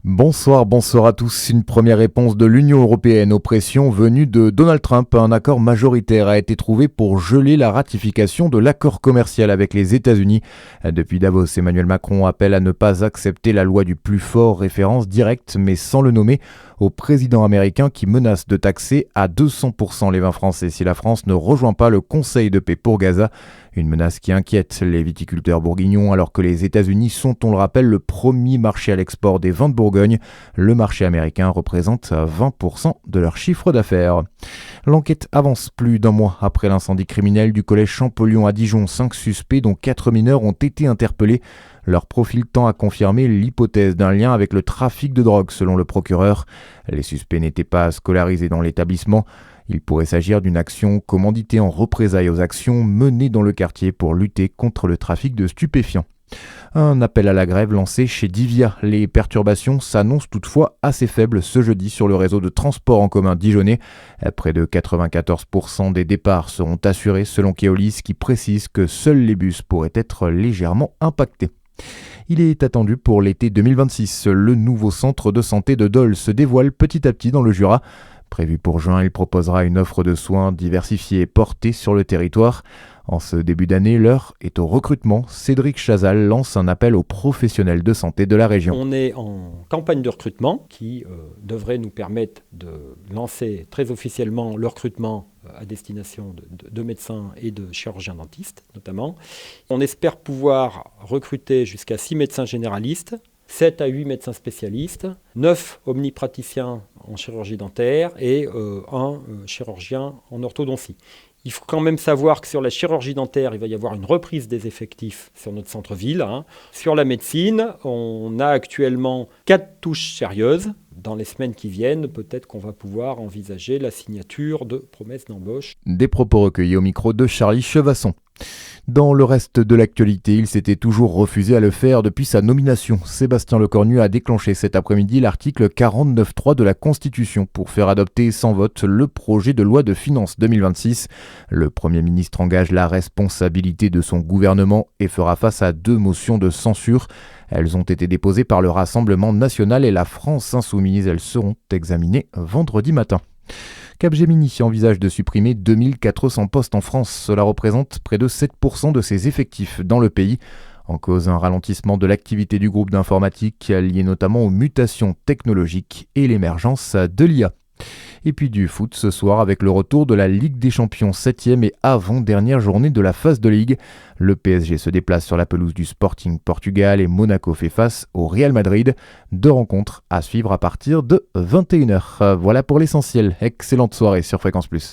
Bonsoir à tous. Une première réponse de l'Union européenne aux pressions venues de Donald Trump. Un accord majoritaire a été trouvé pour geler la ratification de l'accord commercial avec les États-Unis. Depuis Davos, Emmanuel Macron appelle à ne pas accepter la loi du plus fort, référence directe mais sans le nommer au président américain qui menace de taxer à 200% les vins français si la France ne rejoint pas le Conseil de paix pour Gaza. Une menace qui inquiète les viticulteurs bourguignons alors que les États-Unis sont, on le rappelle, le premier marché à l'export des vins de Bourgogne. Le marché américain représente 20% de leur chiffre d'affaires. L'enquête avance plus d'un mois après l'incendie criminel du collège Champollion à Dijon. 5 suspects dont 4 mineurs ont été interpellés. Leur profil tend à confirmer l'hypothèse d'un lien avec le trafic de drogue selon le procureur. Les suspects n'étaient pas scolarisés dans l'établissement. Il pourrait s'agir d'une action commanditée en représailles aux actions menées dans le quartier pour lutter contre le trafic de stupéfiants. Un appel à la grève lancé chez Divia. Les perturbations s'annoncent toutefois assez faibles ce jeudi sur le réseau de transport en commun dijonnais. Près de 94% des départs seront assurés selon Keolis qui précise que seuls les bus pourraient être légèrement impactés. Il est attendu pour l'été 2026. Le nouveau centre de santé de Dole se dévoile petit à petit dans le Jura. Prévu pour juin, il proposera une offre de soins diversifiée et portée sur le territoire. En ce début d'année, l'heure est au recrutement. Cédric Chazal lance un appel aux professionnels de santé de la région. On est en campagne de recrutement qui devrait nous permettre de lancer très officiellement le recrutement à destination de médecins et de chirurgiens dentistes notamment. On espère pouvoir recruter jusqu'à 6 médecins généralistes, 7 à 8 médecins spécialistes, 9 omnipraticiens en chirurgie dentaire et un chirurgien en orthodontie. Il faut quand même savoir que sur la chirurgie dentaire, il va y avoir une reprise des effectifs sur notre centre-ville. Sur la médecine, on a actuellement 4 touches sérieuses. Dans les semaines qui viennent, peut-être qu'on va pouvoir envisager la signature de promesses d'embauche. Des propos recueillis au micro de Charlie Chevasson. Dans le reste de l'actualité, il s'était toujours refusé à le faire depuis sa nomination. Sébastien Lecornu a déclenché cet après-midi l'article 49.3 de la Constitution pour faire adopter sans vote le projet de loi de finances 2026. Le Premier ministre engage la responsabilité de son gouvernement et fera face à 2 motions de censure. Elles ont été déposées par le Rassemblement national et la France insoumise. Elles seront examinées vendredi matin. Capgemini envisage de supprimer 2400 postes en France. Cela représente près de 7% de ses effectifs dans le pays. En cause, un ralentissement de l'activité du groupe d'informatique lié notamment aux mutations technologiques et l'émergence de l'IA. Et puis du foot ce soir avec le retour de la Ligue des Champions, 7e et avant-dernière journée de la phase de Ligue. Le PSG se déplace sur la pelouse du Sporting Portugal et Monaco fait face au Real Madrid. 2 rencontres à suivre à partir de 21h. Voilà pour l'essentiel. Excellente soirée sur Fréquence Plus.